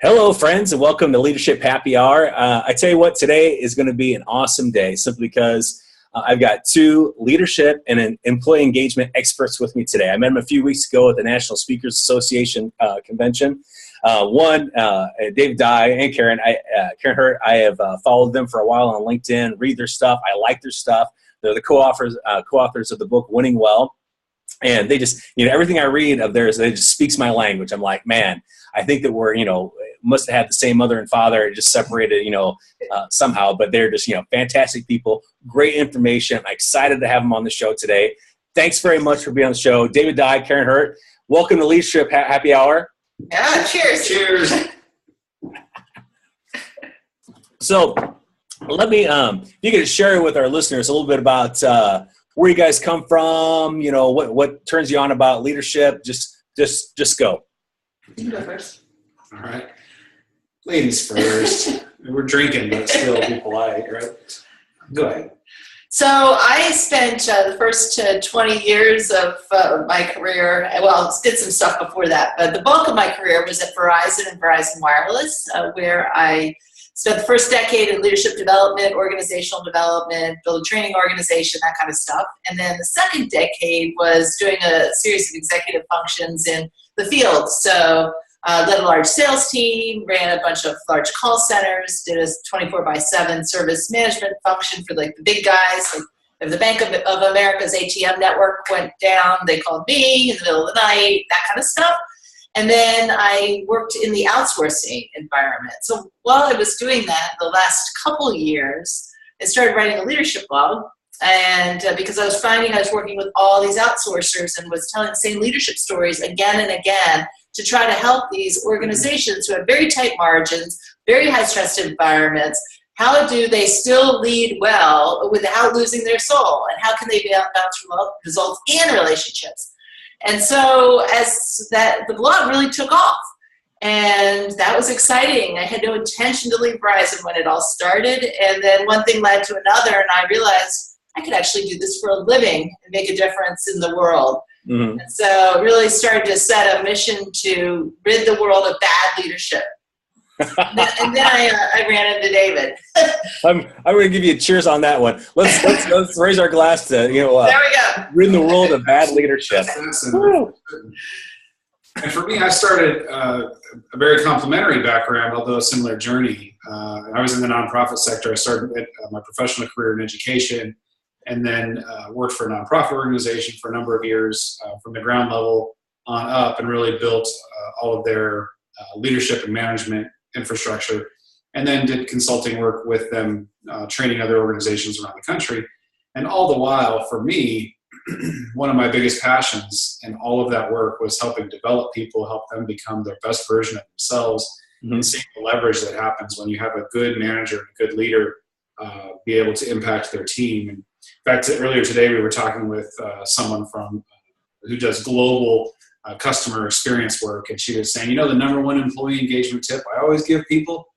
Hello, friends, and welcome to Leadership Happy Hour. I tell you what, today is going to be an awesome day simply because I've got two leadership and an employee engagement experts with me today. I met them a few weeks ago at the National Speakers Association convention. David Dye and Karin. Karin Hurt, I have followed them for a while on LinkedIn, read their stuff. I like their stuff. They're the co-authors of the book Winning Well. And they just, everything I read of theirs, it just speaks my language. I'm like, man, I think that we're, must have had the same mother and father, just separated, somehow. But they're just, fantastic people, great information. I'm excited to have them on the show today. Thanks very much for being on the show. David Dye, Karin Hurt, welcome to Leadership Happy Hour. Yeah, cheers. Cheers. So let me, you can share with our listeners a little bit about where you guys come from, what turns you on about leadership. Just go. You go first. All right. Ladies first. We're drinking, but still be polite, right? Go ahead. So I spent the first 20 years of my career, well, did some stuff before that, but the bulk of my career was at Verizon and Verizon Wireless, where I spent the first decade in leadership development, organizational development, build a training organization, that kind of stuff. And then the second decade was doing a series of executive functions in the field. So led a large sales team, ran a bunch of large call centers, did a 24/7 service management function for like the big guys. Like if the Bank of America's ATM network went down, they called me in the middle of the night, that kind of stuff. And then I worked in the outsourcing environment. So while I was doing that the last couple of years, I started writing a leadership blog. And because I was finding I was working with all these outsourcers and was telling the same leadership stories again and again to try to help these organizations who have very tight margins, very high-stress environments. How do they still lead well without losing their soul? And how can they bounce results and relationships? And so the blog really took off, and that was exciting. I had no intention to leave Verizon when it all started, and then one thing led to another, and I realized I could actually do this for a living and make a difference in the world. Mm-hmm. And so really started to set a mission to rid the world of bad leadership. and then I ran into David. I'm going to give you a cheers on that one. Let's raise our glass to there we go. Ridding the world of bad leadership. And for me, I started a very complimentary background, although a similar journey. I was in the nonprofit sector. I started my professional career in education, and then worked for a nonprofit organization for a number of years from the ground level on up, and really built all of their leadership and management infrastructure, and then did consulting work with them, training other organizations around the country. And all the while, for me, one of my biggest passions in all of that work was helping develop people, help them become their best version of themselves, and seeing the leverage that happens when you have a good manager, a good leader, be able to impact their team. And in fact, earlier today, we were talking with someone who does global customer experience work, and she was saying, the number one employee engagement tip I always give people,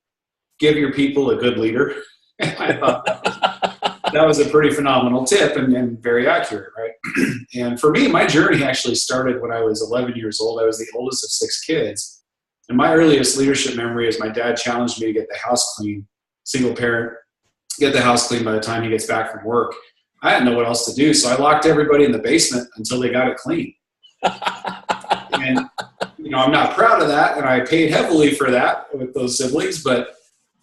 give your people a good leader. And I thought that was a pretty phenomenal tip and very accurate, right? And for me, my journey actually started when I was 11 years old. I was the oldest of 6 kids. And my earliest leadership memory is my dad challenged me to get the house clean, single parent, get the house clean by the time he gets back from work. I didn't know what else to do, so I locked everybody in the basement until they got it clean. And, I'm not proud of that, and I paid heavily for that with those siblings, but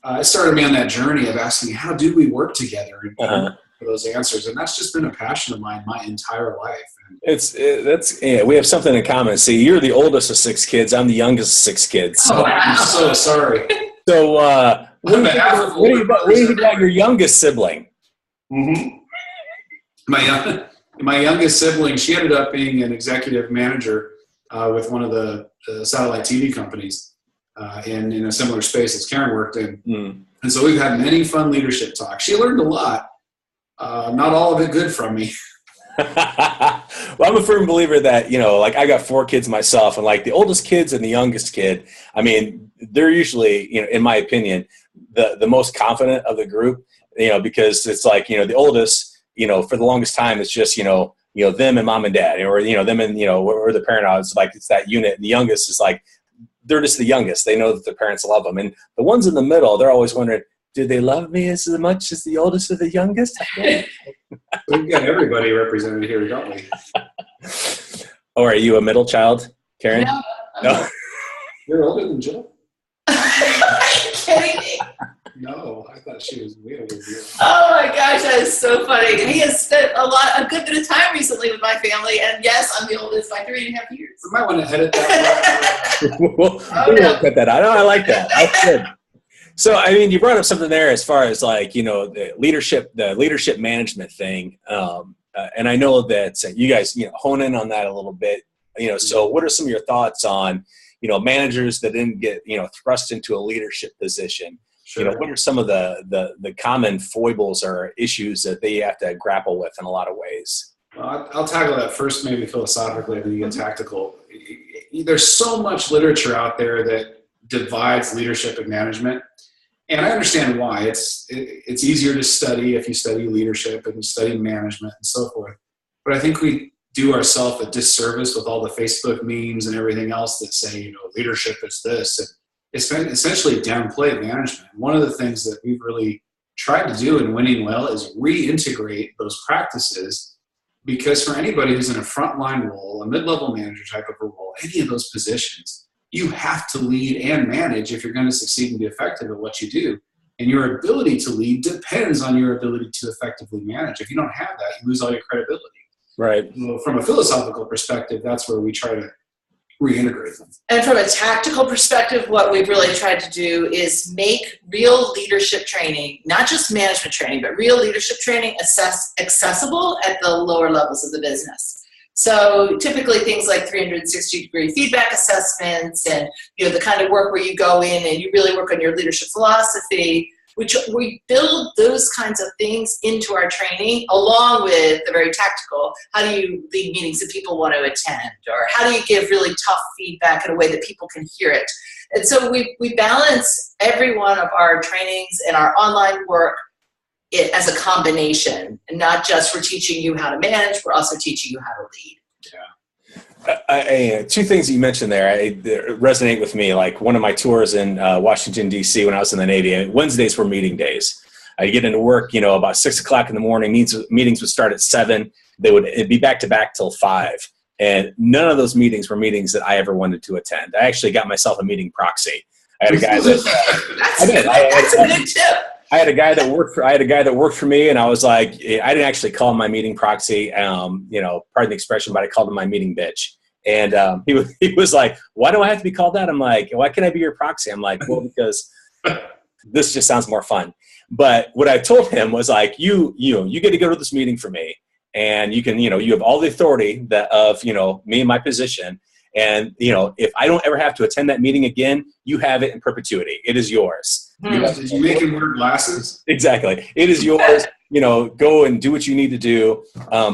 it started me on that journey of asking, how do we work together and for those answers? And that's just been a passion of mine my entire life. We have something in common. See, you're the oldest of 6 kids. I'm the youngest of 6 kids. So. Oh, I'm so sorry. So what do you think about your youngest sibling? Mm-hmm. My youngest sibling, she ended up being an executive manager with one of the satellite TV companies in a similar space as Karin worked in. Mm. And so we've had many fun leadership talks. She learned a lot, not all of it good from me. Well, I'm a firm believer that, I got 4 kids myself, and like the oldest kids and the youngest kid, they're usually, in my opinion, the most confident of the group, because it's like, the oldest, for the longest time, it's just, them and mom and dad, or, them and, or the parent. It's like, it's that unit. And the youngest is like, they're just the youngest. They know that their parents love them. And the ones in the middle, they're always wondering, do they love me as much as the oldest or the youngest? We've got everybody represented here, don't we? Oh, are you a middle child, Karin? No. You're older than Jill? Are you kidding me? No, I thought she was way older than you. Oh my gosh, that is so funny. He has spent a good bit of time recently with my family, and yes, I'm the oldest by 3.5 years. We might want to edit that. We'll cut that out. I like that. That's good. So, I mean, you brought up something there as far as like, the leadership management thing. And I know that you guys, hone in on that a little bit, so what are some of your thoughts on, managers that didn't get, thrust into a leadership position? Sure. What are some of the common foibles or issues that they have to grapple with in a lot of ways? Well, I'll tackle that first, maybe philosophically, and then you get tactical. There's so much literature out there that divides leadership and management. And I understand why. It's easier to study if you study leadership and you study management and so forth. But I think we do ourselves a disservice with all the Facebook memes and everything else that say, leadership is this. And it's essentially downplay management. One of the things that we've really tried to do in Winning Well is reintegrate those practices, because for anybody who's in a frontline role, a mid-level manager type of a role, any of those positions, you have to lead and manage if you're going to succeed and be effective at what you do. And your ability to lead depends on your ability to effectively manage. If you don't have that, you lose all your credibility. Right. So from a philosophical perspective, that's where we try to reintegrate them. And from a tactical perspective, what we've really tried to do is make real leadership training, not just management training, but real leadership training accessible at the lower levels of the business. So typically things like 360-degree feedback assessments and the kind of work where you go in and you really work on your leadership philosophy, which we build those kinds of things into our training, along with the very tactical, how do you lead meetings that people want to attend, or how do you give really tough feedback in a way that people can hear it. And so we balance every one of our trainings and our online work as a combination, and not just we're teaching you how to manage, we're also teaching you how to lead. Two things that you mentioned there resonate with me. Like one of my tours in Washington, D.C. when I was in the Navy, Wednesdays were meeting days. I'd get into work, about 6 o'clock in the morning. Meetings would start at 7. It'd be back to back till 5. And none of those meetings were meetings that I ever wanted to attend. I actually got myself a meeting proxy. I had a guy that That's a good tip. I had a guy that worked for me, and I was like, I didn't actually call him my meeting proxy, pardon the expression, but I called him my meeting bitch. And he was like, why do I have to be called that? I'm like, why can't I be your proxy? I'm like, well, because this just sounds more fun. But what I told him was like, you get to go to this meeting for me, and you can, you have all the authority of me and my position. And, if I don't ever have to attend that meeting again, you have it in perpetuity. It is yours. Did you make him wear glasses? Exactly. It is yours. Go and do what you need to do.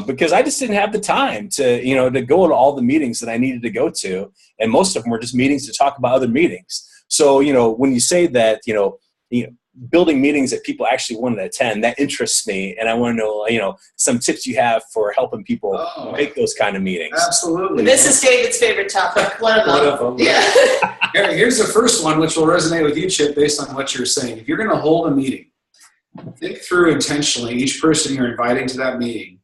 Because I just didn't have the time to go to all the meetings that I needed to go to. And most of them were just meetings to talk about other meetings. So, when you say that, building meetings that people actually want to attend, that interests me. And I want to know, some tips you have for helping people make those kind of meetings. Absolutely. This is David's favorite topic. One of them. Yeah. Here's the first one, which will resonate with you, Chip, based on what you're saying. If you're going to hold a meeting, think through intentionally each person you're inviting to that meeting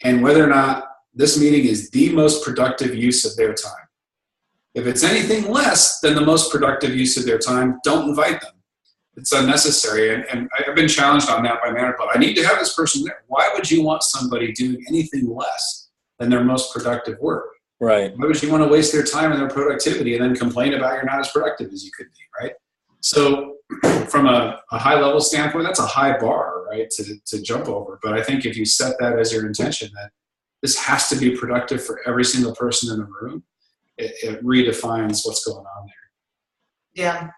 and whether or not this meeting is the most productive use of their time. If it's anything less than the most productive use of their time, don't invite them. It's unnecessary. And I've been challenged on that by management, but I need to have this person there. Why would you want somebody doing anything less than their most productive work? Right. Why would you want to waste their time and their productivity and then complain about you're not as productive as you could be, right? So from a high level standpoint, that's a high bar, right, to jump over. But I think if you set that as your intention, that this has to be productive for every single person in the room, it redefines what's going on there. Yeah.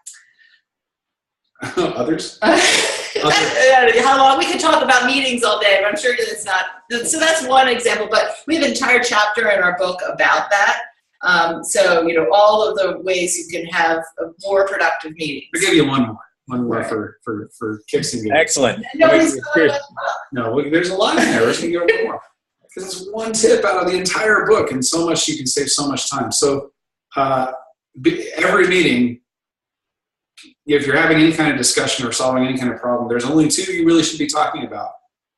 Others? How long? We could talk about meetings all day, but I'm sure that's not. So that's one example, but we have an entire chapter in our book about that. So, all of the ways you can have more productive meetings. I'll give you one more right. for kicks and giggles. Excellent. No, there's a lot in there. Let's give one more. Because it's one tip out of the entire book, and so much you can save so much time. So every meeting, if you're having any kind of discussion or solving any kind of problem, there's only two you really should be talking about.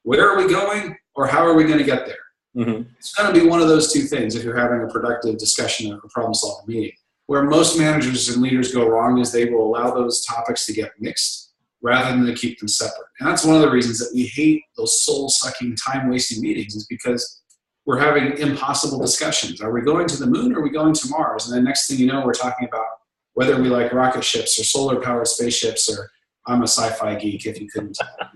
Where are we going, or how are we going to get there? Mm-hmm. It's going to be one of those two things if you're having a productive discussion or a problem-solving meeting. Where most managers and leaders go wrong is they will allow those topics to get mixed rather than to keep them separate. And that's one of the reasons that we hate those soul-sucking, time-wasting meetings, is because we're having impossible discussions. Are we going to the moon, or are we going to Mars? And then next thing you know, we're talking about whether we like rocket ships or solar-powered spaceships, or I'm a sci-fi geek, if you couldn't tell,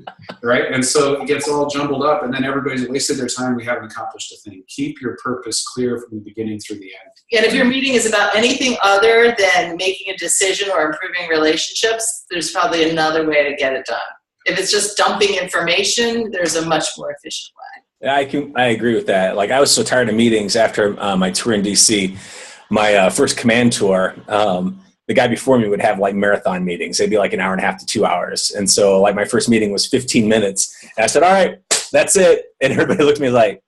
right? And so it gets all jumbled up, and then everybody's wasted their time. We haven't accomplished a thing. Keep your purpose clear from the beginning through the end. And if your meeting is about anything other than making a decision or improving relationships, there's probably another way to get it done. If it's just dumping information, there's a much more efficient way. I agree with that. Like, I was so tired of meetings after my tour in DC, my first command tour. The guy before me would have like marathon meetings. They'd be like an hour and a half to 2 hours. And so like my first meeting was 15 minutes. And I said, all right, that's it. And everybody looked at me like,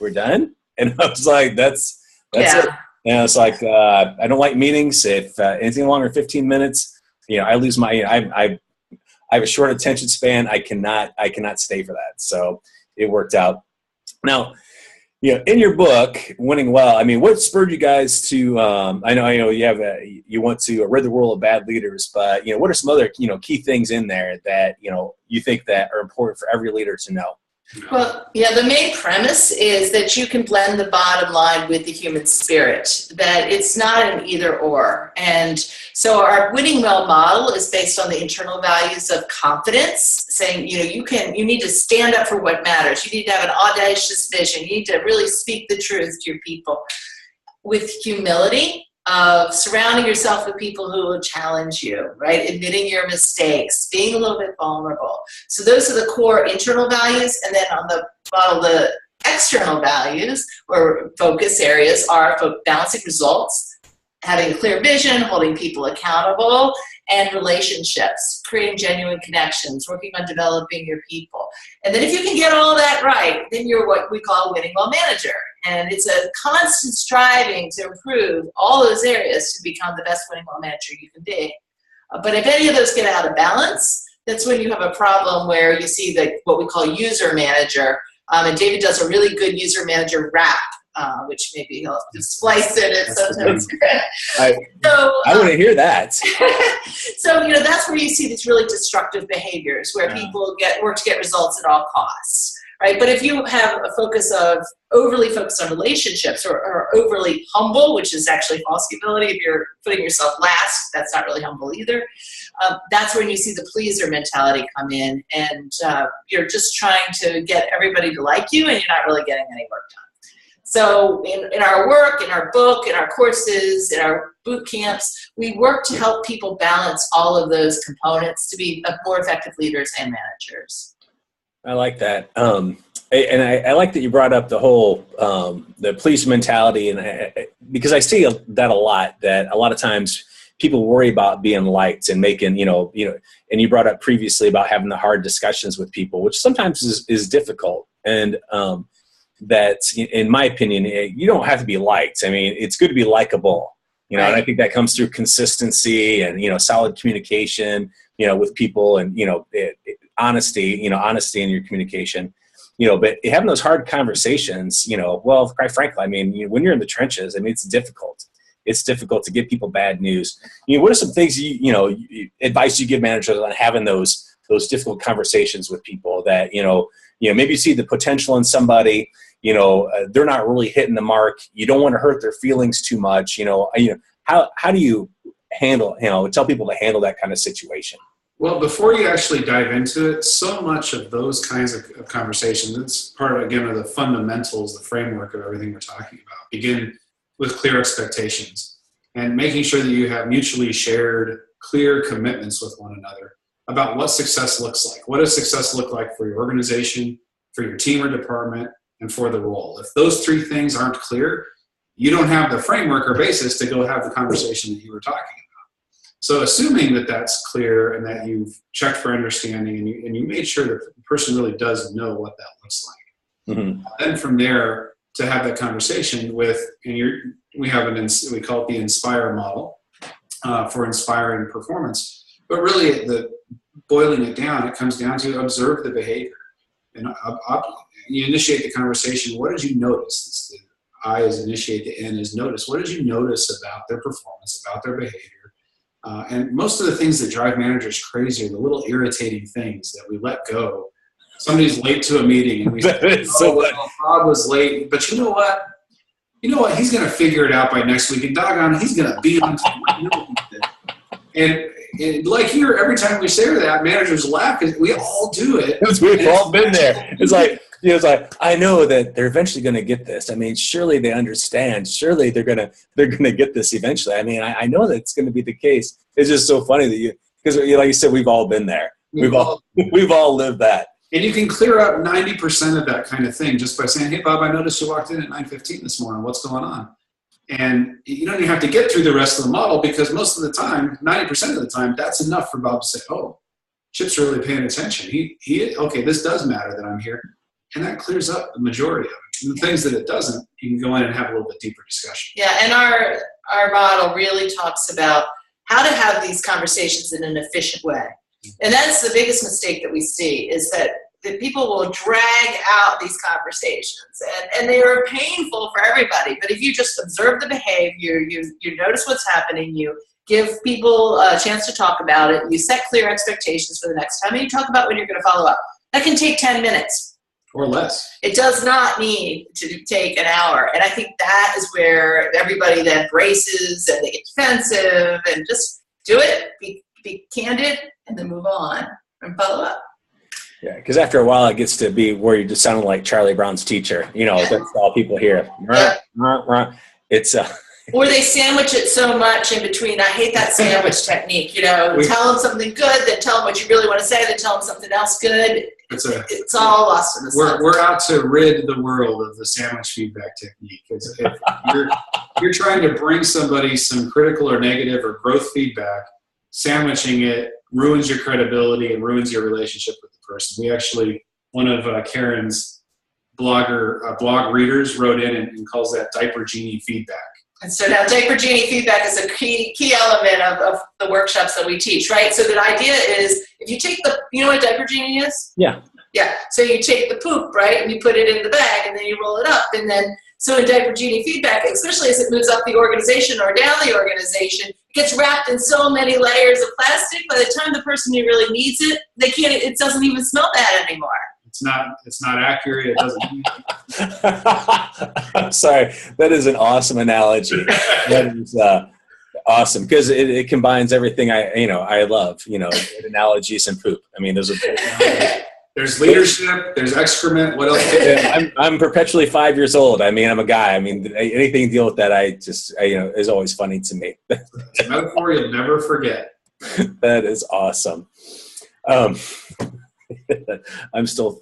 we're done? And I was like, that's it. And it's like, I don't like meetings. If anything longer than 15 minutes, I lose my, I have a short attention span. I cannot stay for that. So it worked out. Now, in your book, Winning Well, I mean, what spurred you guys to, I know you want to rid the world of bad leaders, but, what are some other, key things in there that, you think that are important for every leader to know? Well, the main premise is that you can blend the bottom line with the human spirit, that it's not an either or. And so our Winning Well model is based on the internal values of confidence, saying, you need to stand up for what matters. You need to have an audacious vision. You need to really speak the truth to your people. With humility, of surrounding yourself with people who will challenge you, right? Admitting your mistakes, being a little bit vulnerable. So those are the core internal values. And then on the model, the external values or focus areas are balancing results, having a clear vision, holding people accountable, and relationships, creating genuine connections, working on developing your people. And then if you can get all that right, then you're what we call a winning well manager. And it's a constant striving to improve all those areas to become the best winning well manager you can be. But if any of those get out of balance, that's when you have a problem where you see what we call user manager. And David does a really good user manager rap, which maybe he'll splice it at some notes. I want to hear that. So, that's where you see these really destructive behaviors where people work to get results at all costs. Right, but if you have a overly focused on relationships or overly humble, which is actually false humility, if you're putting yourself last, that's not really humble either. That's when you see the pleaser mentality come in, and you're just trying to get everybody to like you, and you're not really getting any work done. So in our work, in our book, in our courses, in our boot camps, we work to help people balance all of those components to be more effective leaders and managers. I like that. And I like that you brought up the whole, the police mentality, and because I see that a lot of times people worry about being liked and making, and you brought up previously about having the hard discussions with people, which sometimes is difficult. And that, in my opinion, you don't have to be liked. I mean, it's good to be likable, and I think that comes through consistency and, solid communication, with people, and, honesty in your communication, but having those hard conversations, well, quite frankly, I mean, when you're in the trenches, I mean, it's difficult. It's difficult to give people bad news. What are some things advice you give managers on having those difficult conversations with people that, maybe you see the potential in somebody, they're not really hitting the mark. You don't want to hurt their feelings too much. How do you handle, tell people to handle that kind of situation? Well, before you actually dive into it, so much of those kinds of conversations, it's part, again, of the fundamentals, the framework of everything we're talking about. Begin with clear expectations and making sure that you have mutually shared, clear commitments with one another about what success looks like. What does success look like for your organization, for your team or department, and for the role? If those three things aren't clear, you don't have the framework or basis to go have the conversation that you were talking about. So assuming that that's clear and that you've checked for understanding and you made sure that the person really does know what that looks like. Mm-hmm. Then from there, to have that conversation with, and we call it the INSPIRE model for inspiring performance. But really, boiling it down, it comes down to observe the behavior. And you initiate the conversation. What did you notice? It's the I is initiate, the N is notice. What did you notice about their performance, about their behavior? And most of the things that drive managers crazy are the little irritating things that we let go. Somebody's late to a meeting, and we say, well, Bob was late. But you know what? He's going to figure it out by next week. And doggone, he's going to be on time. And like here, every time we say that, managers laugh because we all do it. We've all been there. It's like, I know that they're eventually going to get this. I mean, surely they understand. Surely they're going to get this eventually. I mean, I know that it's going to be the case. It's just so funny that because like you said, we've all been there. We've all lived that. And you can clear up 90% of that kind of thing just by saying, hey, Bob, I noticed you walked in at 9:15 this morning. What's going on? And you don't even have to get through the rest of the model because most of the time, 90% of the time, that's enough for Bob to say, oh, Chip's really paying attention. Okay, this does matter that I'm here. And that clears up the majority of it. And the things that it doesn't, you can go in and have a little bit deeper discussion. Yeah, and our model really talks about how to have these conversations in an efficient way. And that's the biggest mistake that we see is that people will drag out these conversations and they are painful for everybody. But if you just observe the behavior, you notice what's happening, you give people a chance to talk about it, you set clear expectations for the next time, and you talk about when you're going to follow up. That can take 10 minutes. Or less. It does not need to take an hour. And I think that is where everybody then braces and they get defensive and just do it, be candid, and then move on and follow up. Yeah, because after a while it gets to be where you're just sounding like Charlie Brown's teacher. That's all people hear. Yeah. It's or they sandwich it so much in between. I hate that sandwich technique. Tell them something good, then tell them what you really want to say, then tell them something else good. It's all lost in the sauce. We're out to rid the world of the sandwich feedback technique. If you're trying to bring somebody some critical or negative or growth feedback, sandwiching it ruins your credibility and ruins your relationship with the person. We actually, one of Karin's blog readers wrote in and calls that Diaper Genie feedback. And so now Diaper Genie feedback is a key element of the workshops that we teach, right? So the idea is if you take you know what Diaper Genie is? Yeah. Yeah. So you take the poop, right, and you put it in the bag and then you roll it up. And then, so in Diaper Genie feedback, especially as it moves up the organization or down the organization, it gets wrapped in so many layers of plastic. By the time the person who really needs it, it doesn't even smell bad anymore. It's not accurate. It doesn't. I'm sorry. That is an awesome analogy. That is awesome because it combines everything I love. Analogies and poop. I mean, there's leadership. There's excrement. What else? I'm perpetually 5 years old. I mean, I'm a guy. I mean, anything to deal with that, is always funny to me. It's a metaphor you'll never forget. That is awesome. I'm still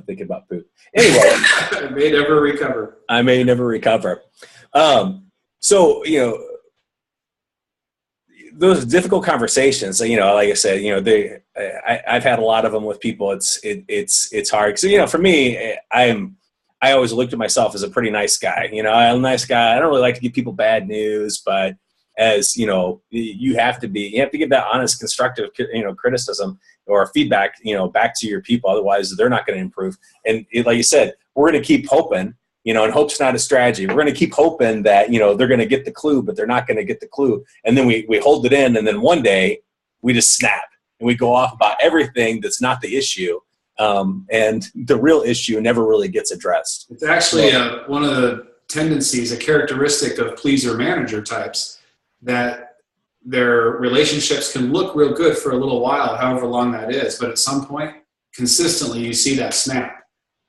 thinking about poop. Anyway, I may never recover. So those difficult conversations. Like I said, I've had a lot of them with people. It's hard because for me, I always looked at myself as a pretty nice guy. I'm a nice guy. I don't really like to give people bad news, but as you have to give that honest, constructive, criticism or feedback, back to your people. Otherwise, they're not going to improve. And like you said, we're going to keep hoping, and hope's not a strategy. We're going to keep hoping that, they're going to get the clue, but they're not going to get the clue. And then we hold it in, and then one day we just snap and we go off about everything that's not the issue. And the real issue never really gets addressed. It's actually one of the tendencies, a characteristic of pleaser manager types, that their relationships can look real good for a little while, however long that is. But at some point, consistently, you see that snap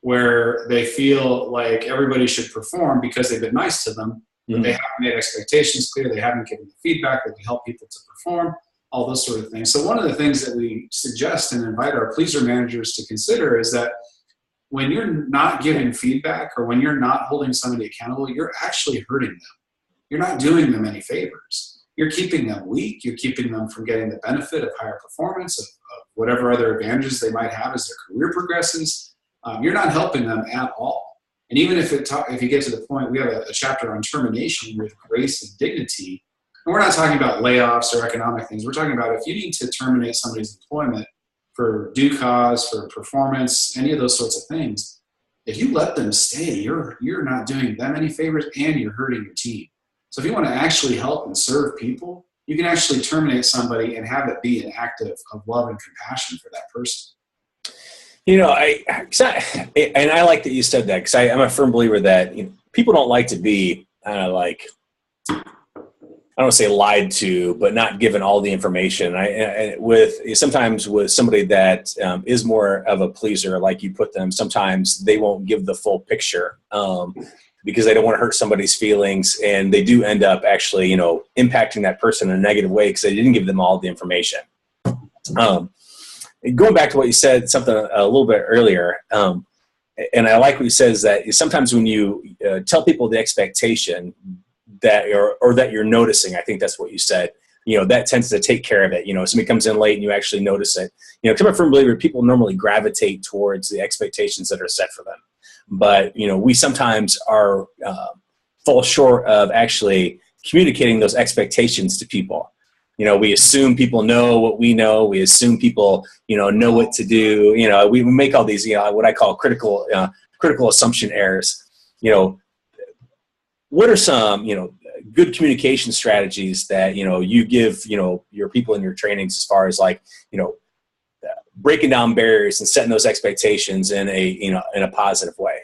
where they feel like everybody should perform because they've been nice to them, but they haven't made expectations clear, they haven't given the feedback that can help people to perform, all those sort of things. So one of the things that we suggest and invite our pleaser managers to consider is that when you're not giving feedback or when you're not holding somebody accountable, you're actually hurting them. You're not doing them any favors. You're keeping them weak. You're keeping them from getting the benefit of higher performance, of whatever other advantages they might have as their career progresses. You're not helping them at all. And even if you get to the point, we have a chapter on termination with grace and dignity. And we're not talking about layoffs or economic things. We're talking about if you need to terminate somebody's employment for due cause, for performance, any of those sorts of things, if you let them stay, you're not doing them any favors and you're hurting your team. So if you want to actually help and serve people, you can actually terminate somebody and have it be an act of love and compassion for that person. You know, I like that you said that, because I'm a firm believer that, you know, people don't like to be I don't want to say lied to, but not given all the information. Sometimes with somebody that is more of a pleaser, like you put them, sometimes they won't give the full picture because they don't want to hurt somebody's feelings, and they do end up actually, you know, impacting that person in a negative way because they didn't give them all the information. Going back to what you said, something a little bit earlier, and I like what you said, is that sometimes when you tell people the expectation that or that you're noticing, I think that's what you said, you know, that tends to take care of it. You know, somebody comes in late and you actually notice it. You know, coming from a believer, people normally gravitate towards the expectations that are set for them. But, you know, we sometimes fall short of actually communicating those expectations to people. You know, we assume people know what we know. We assume people, you know what to do. You know, we make all these, you know, what I call critical assumption errors. You know, what are some, you know, good communication strategies that, you know, you give, you know, your people in your trainings, as far as like, you know, breaking down barriers and setting those expectations in a positive way?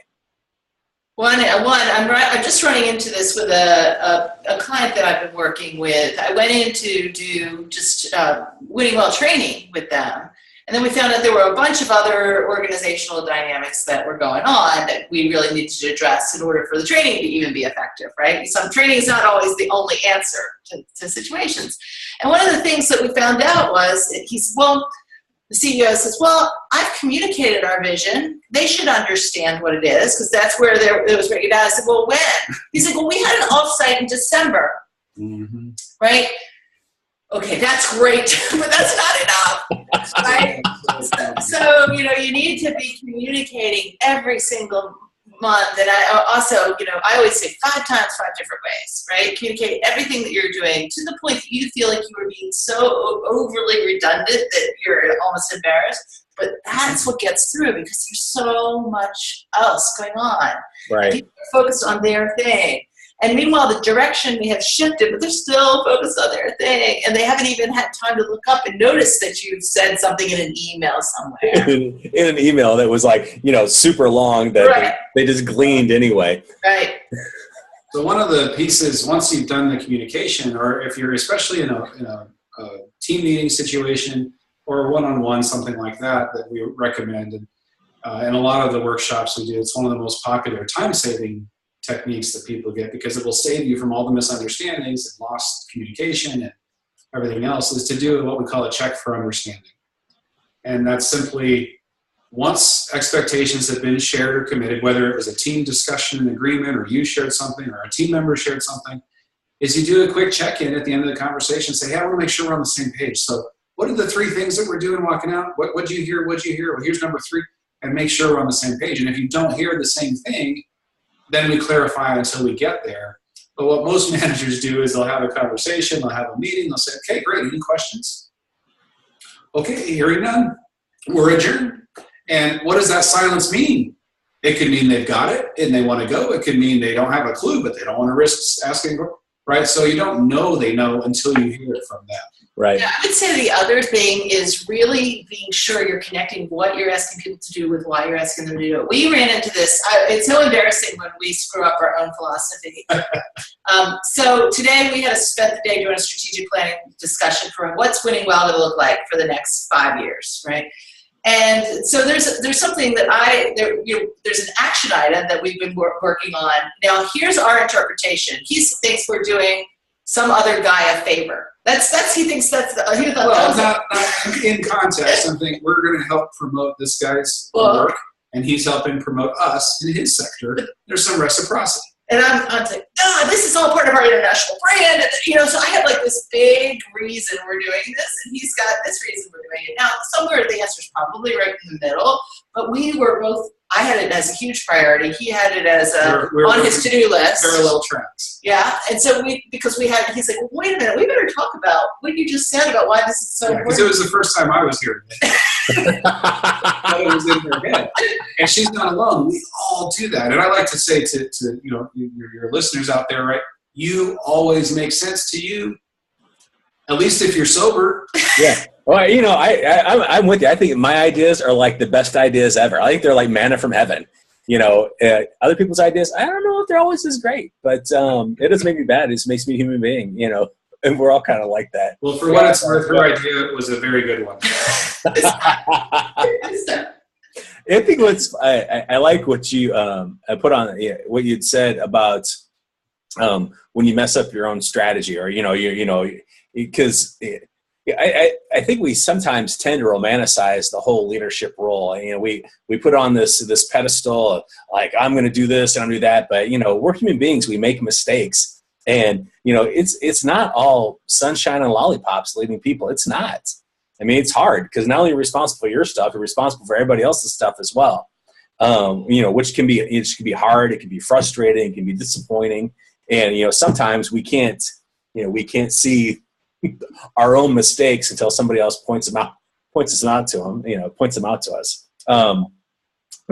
I'm just running into this with a client that I've been working with. I went in to do just winning well training with them. And then we found out there were a bunch of other organizational dynamics that were going on that we really needed to address in order for the training to even be effective, right? Some training is not always the only answer to situations. And one of the things that we found out was, the CEO says, well, I've communicated our vision. They should understand what it is, because that's where it was written down. I said, well, when? He's like, well, we had an offsite in December, right? Okay, that's great, but that's not enough, right? So, you know, you need to be communicating every single month. And I also, you know, I always say 5 times, 5 different ways, right? Communicate everything that you're doing to the point that you feel like you are being so overly redundant that you're almost embarrassed. But that's what gets through, because there's so much else going on. Right. People are focused on their thing. And meanwhile, the direction may have shifted, but they're still focused on their thing. And they haven't even had time to look up and notice that you've said something in an email somewhere. in an email that was like, you know, super long that right. they just gleaned anyway. Right. So one of the pieces, once you've done the communication, or if you're especially in a team meeting situation or one-on-one, something like that we recommend. And in a lot of the workshops we do, it's one of the most popular time-saving techniques that people get, because it will save you from all the misunderstandings and lost communication and everything else, is to do what we call a check for understanding. And that's simply, once expectations have been shared or committed, whether it was a team discussion and agreement, or you shared something, or a team member shared something, is you do a quick check-in at the end of the conversation, say, hey, I want to make sure we're on the same page. So what are the 3 things that we're doing walking out? What did you hear? What did you hear? Well, here's number 3, and make sure we're on the same page. And if you don't hear the same thing, then we clarify until we get there. But what most managers do is they'll have a conversation, they'll have a meeting, they'll say, okay, great, any questions? Okay, hearing none, we're adjourned. And what does that silence mean? It could mean they've got it and they want to go. It could mean they don't have a clue, but they don't want to risk asking, right? So you don't know they know until you hear it from them. Right. Yeah, I would say the other thing is really being sure you're connecting what you're asking people to do with why you're asking them to do it. We ran into this. It's so embarrassing when we screw up our own philosophy. So today we had spent the day doing a strategic planning discussion for what's winning well going to look like for the next 5 years, right? And so there's something that there's an action item that we've been working on. Now here's our interpretation. He thinks we're doing some other guy a favor. He thinks that's not in context. I think we're going to help promote this guy's work, and he's helping promote us in his sector. There's some reciprocity. And I'm like, this is all part of our international brand. And, you know, so I have like this big reason we're doing this, and he's got this reason we're doing it. Now, somewhere the answer is probably right in the middle, but we were both, I had it as a huge priority. He had it as on his to-do list. Parallel tracks. Yeah, and so he's like, well, wait a minute, we better talk about what you just said about why this is so important. Because it was the first time I was hearing it. It was in her head. And she's not alone. We all do that. And I like to say to you know, your listeners out there, right, you always make sense to you, at least if you're sober. Yeah. Well, you know, I'm with you. I think my ideas are like the best ideas ever. I think they're like manna from heaven. You know, other people's ideas, I don't know if they're always as great, but it doesn't make me bad. It just makes me a human being, you know, and we're all kind of like that. Well, for what it's worth, her idea was a very good one. I think I like what you put on what you'd said about when you mess up your own strategy, or because I think we sometimes tend to romanticize the whole leadership role. You know, we put on this pedestal of like, I'm going to do this and I'm going to do that, but you know, we're human beings. We make mistakes, and you know, it's not all sunshine and lollipops leading people. It's not. I mean, it's hard because not only are you responsible for your stuff, you're responsible for everybody else's stuff as well. You know, which can be hard. It can be frustrating. It can be disappointing. And, you know, sometimes we can't see our own mistakes until somebody else points them out to us.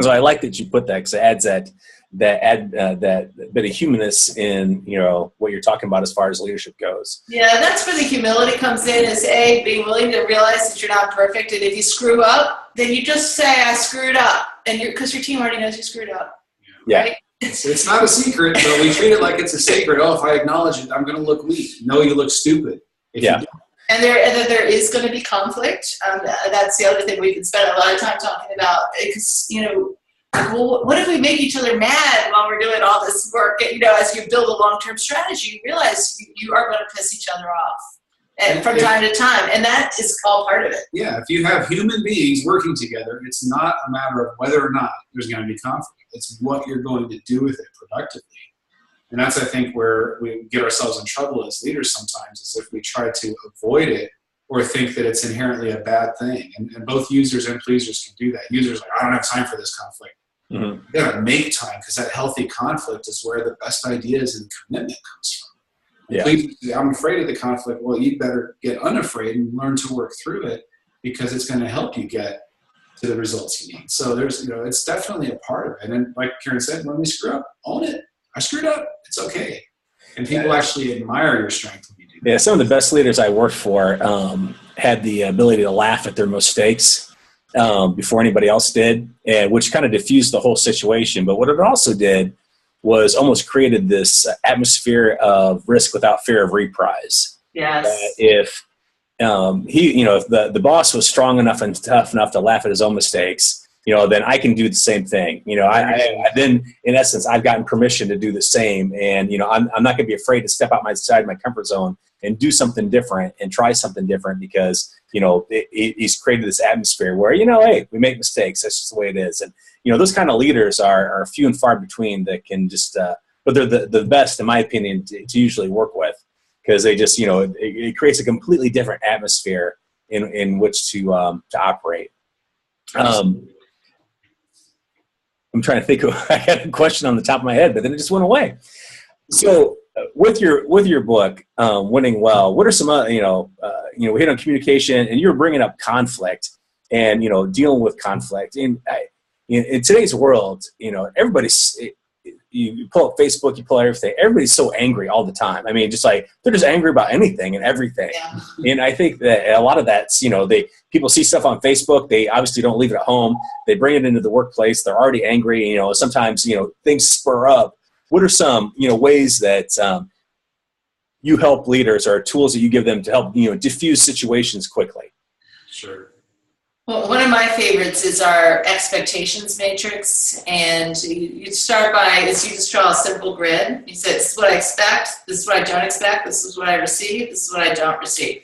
So I like that you put that, because it adds that bit of humanness in, you know, what you're talking about as far as leadership goes. Yeah, that's where the humility comes in, is being willing to realize that you're not perfect, and if you screw up, then you just say, I screwed up, and because your team already knows you screwed up. Yeah. Right? It's not a secret, but we treat it like it's a secret. Oh, if I acknowledge it, I'm going to look weak. No, you look stupid. Yeah. And there is going to be conflict. That's the other thing we can spend a lot of time talking about, because, you know, well, what if we make each other mad while we're doing all this work? You know, as you build a long-term strategy, you realize you are going to piss each other off, and from time to time, and that is all part of it. Yeah, if you have human beings working together, it's not a matter of whether or not there's going to be conflict. It's what you're going to do with it productively. And that's, I think, where we get ourselves in trouble as leaders sometimes, is if we try to avoid it or think that it's inherently a bad thing. And both users and pleasers can do that. Users are like, I don't have time for this conflict. Mm-hmm. You got to make time, because that healthy conflict is where the best ideas and commitment comes from. Yeah. Pleasers say, I'm afraid of the conflict. Well, you better get unafraid and learn to work through it, because it's going to help you get to the results you need. So there's, you know, it's definitely a part of it. And like Karin said, when we screw up, own it. I screwed up. It's okay. And people actually admire your strength when you do that. Yeah, some of the best leaders I worked for had the ability to laugh at their mistakes before anybody else did, and which kind of diffused the whole situation. But what it also did was almost created this atmosphere of risk without fear of reprise. Yes. If if the boss was strong enough and tough enough to laugh at his own mistakes, you know, then I can do the same thing. You know, I then, in essence, I've gotten permission to do the same. And, you know, I'm not going to be afraid to step outside my comfort zone and do something different and try something different, because, you know, he's created this atmosphere where, you know, hey, we make mistakes. That's just the way it is. And, you know, those kind of leaders are few and far between that can just, but they're the best, in my opinion, to usually work with, because they just, you know, it creates a completely different atmosphere in which to operate. I'm trying to think I had a question on the top of my head, but then it just went away. So with your book, Winning Well, what are some, we hit on communication, and you were bringing up conflict and, you know, dealing with conflict. In today's world, you know, you pull up Facebook, you pull everything, everybody's so angry all the time. I mean, just like, they're just angry about anything and everything. Yeah. And I think that a lot of that's, you know, people see stuff on Facebook, they obviously don't leave it at home, they bring it into the workplace, they're already angry, you know, sometimes, you know, things spur up. What are some, you know, ways that you help leaders, or tools that you give them to help, you know, diffuse situations quickly? Sure. Well, one of my favorites is our expectations matrix, and you start by, you just draw a simple grid. You say, this is what I expect, this is what I don't expect, this is what I receive, this is what I don't receive.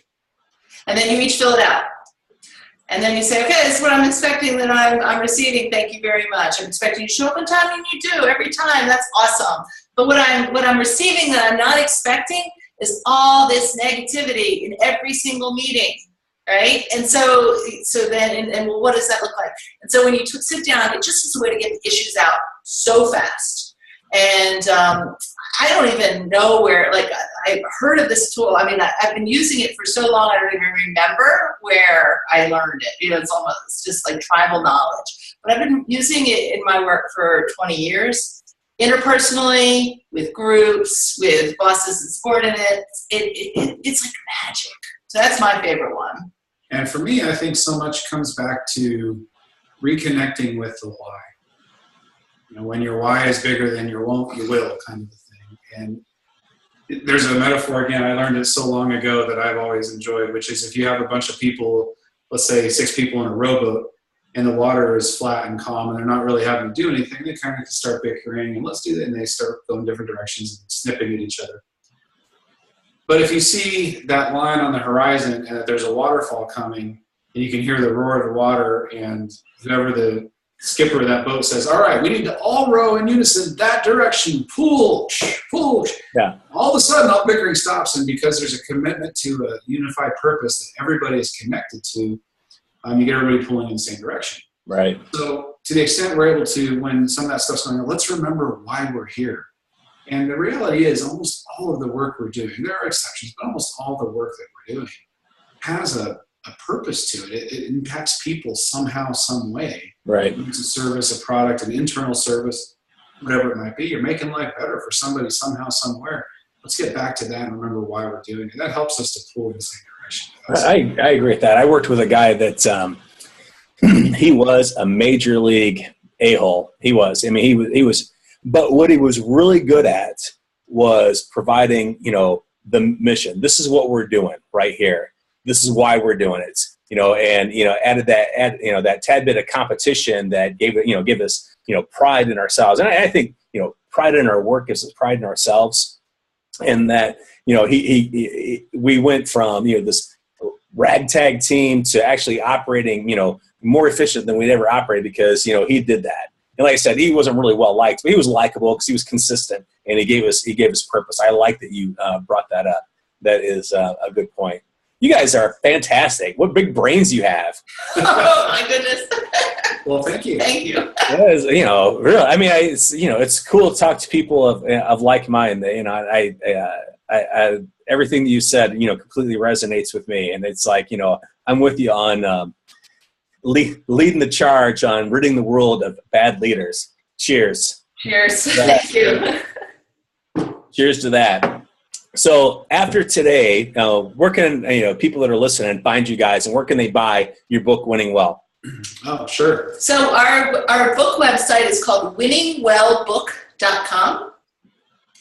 And then you each fill it out. And then you say, okay, this is what I'm expecting that I'm receiving, thank you very much. I'm expecting you to show up on time, and you do every time, that's awesome. But what I'm receiving that I'm not expecting is all this negativity in every single meeting, right? And so then, and well, what does that look like? And so when you sit down, it just is a way to get the issues out so fast. And I don't even know where, like, I've heard of this tool. I mean, I've been using it for so long, I don't even remember where I learned it. You know, it's just like tribal knowledge. But I've been using it in my work for 20 years, interpersonally, with groups, with bosses and subordinates. It's like magic. So that's my favorite one. And for me, I think so much comes back to reconnecting with the why. You know, when your why is bigger than your won't, you will, kind of a thing. And there's a metaphor, again, I learned it so long ago that I've always enjoyed, which is if you have a bunch of people, let's say 6 people in a rowboat, and the water is flat and calm, and they're not really having to do anything, they kind of start bickering, and let's do that, and they start going different directions and snipping at each other. But if you see that line on the horizon and that there's a waterfall coming, and you can hear the roar of the water, and whoever the skipper of that boat says, all right, we need to all row in unison that direction, pull, pull. Yeah. All of a sudden, all bickering stops, and because there's a commitment to a unified purpose that everybody is connected to, you get everybody pulling in the same direction. Right. So to the extent we're able to, when some of that stuff's going on, let's remember why we're here. And the reality is almost all of the work we're doing, there are exceptions, but almost all the work that we're doing has a purpose to it. It impacts people somehow, some way. Right. It's a service, a product, an internal service, whatever it might be. You're making life better for somebody somehow, somewhere. Let's get back to that and remember why we're doing it. That helps us to pull in the same direction. I agree with that. I worked with a guy that he was a major league a-hole. He was. I mean, he was. But what he was really good at was providing, you know, the mission. This is what we're doing right here. This is why we're doing it. You know, and you know, added that tad bit of competition that gave us, you know, pride in ourselves. And I think, you know, pride in our work gives us pride in ourselves. And that, you know, we went from, you know, this ragtag team to actually operating, you know, more efficient than we'd ever operated because, you know, he did that. And like I said, he wasn't really well liked, but he was likable because he was consistent and he gave us purpose. I like that you brought that up. That is a good point. You guys are fantastic. What big brains you have. Oh my goodness. Well, thank you. Thank you. Yes, you know, really. I mean, it's cool to talk to people of like mind. You know, I everything that you said, you know, completely resonates with me, and it's like, you know, I'm with you on leading the charge on ridding the world of bad leaders. Cheers. Cheers. Thank you. Cheers to that. So after today, where can, you know, people that are listening find you guys, and where can they buy your book, Winning Well? Oh, sure. So our book website is called winningwellbook.com.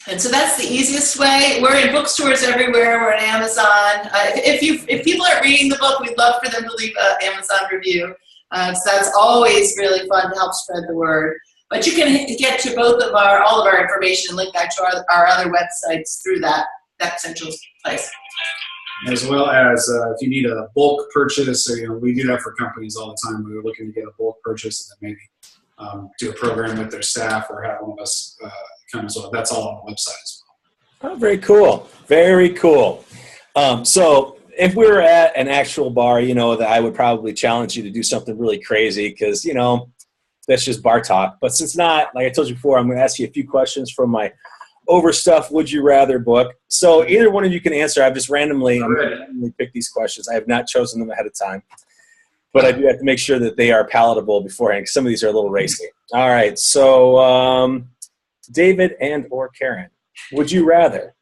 And so that's the easiest way. We're in bookstores everywhere. We're on Amazon. If people are reading the book, we'd love for them to leave an Amazon review. So that's always really fun to help spread the word. But you can get to all of our information and link back to our other websites through that central place. As well as if you need a bulk purchase, or, you know, we do that for companies all the time. We're looking to get a bulk purchase and then maybe do a program with their staff or have one of us come as well. That's all on the website as well. Oh, very cool. Very cool. So if we were at an actual bar, you know, that I would probably challenge you to do something really crazy because, you know, that's just bar talk. But since not, like I told you before, I'm going to ask you a few questions from my Overstuff Would You Rather book. So either one of you can answer. I've just randomly picked these questions. I have not chosen them ahead of time. But I do have to make sure that they are palatable beforehand because some of these are a little racy. All right. So David and or Karin, would you rather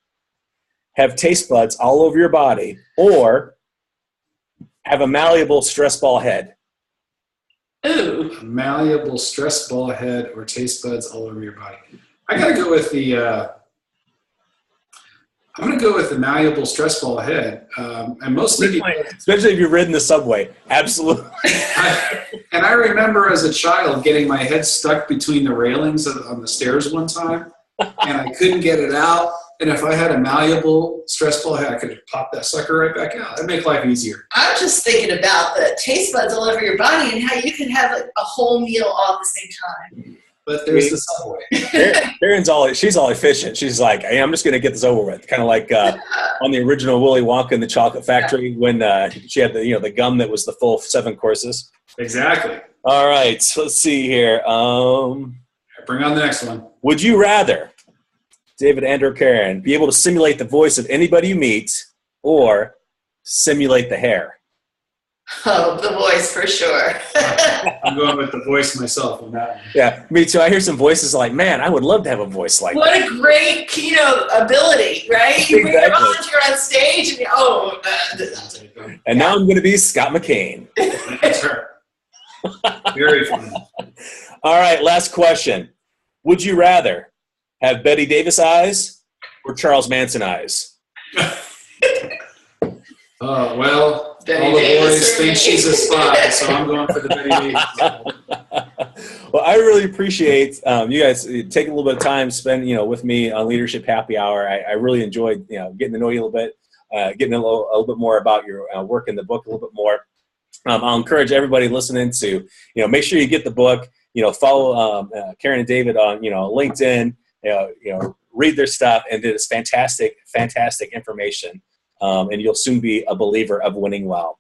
have taste buds all over your body or have a malleable stress ball head? Ooh. A malleable stress ball head or taste buds all over your body. I got to go with I'm going to go with the malleable stress ball head. And mostly, especially if you've ridden the subway. Absolutely. And I remember as a child getting my head stuck between the railings on the stairs one time, and I couldn't get it out. And if I had a malleable stress ball head, I could pop that sucker right back out. That'd make life easier. I'm just thinking about the taste buds all over your body and how you can have a whole meal all at the same time. but there's the subway. Karin's she's all efficient. She's like, hey, I'm just going to get this over with. Kind of like on the original Willy Wonka and the Chocolate Factory when she had the gum that was the full 7 courses. Exactly. All right, so let's see here. Bring on the next one. Would you rather, David and/or Karin, be able to simulate the voice of anybody you meet or simulate the hair? Oh, the voice for sure. I'm going with the voice myself on that one. Yeah, me too. I hear some voices like, man, I would love to have a voice like what that. What a great keynote ability, right? You bring it on, you're on stage, and And now I'm going to be Scott McCain. That's her. Very fun. All right, last question. Would you rather have Betty Davis eyes or Charles Manson eyes? Well, Betty all the Davis boys think she's a spy, so I'm going for the Betty Davis. Well, I really appreciate you guys taking a little bit of time spend with me on Leadership Happy Hour. I really enjoyed getting to know you a little bit, getting a little bit more about your work in the book a little bit more. I'll encourage everybody listening to make sure you get the book. Follow Karin and David on LinkedIn. Read their stuff, and it is fantastic information. And you'll soon be a believer of winning well.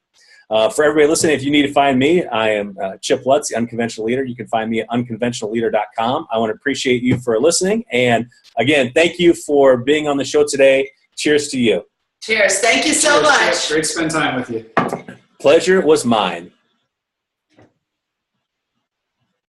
For everybody listening, if you need to find me, I am Chip Lutz, the Unconventional Leader. You can find me at unconventionalleader.com. I want to appreciate you for listening. And again, thank you for being on the show today. Cheers to you. Cheers. Thank you so much. Great to spend time with you. Pleasure was mine.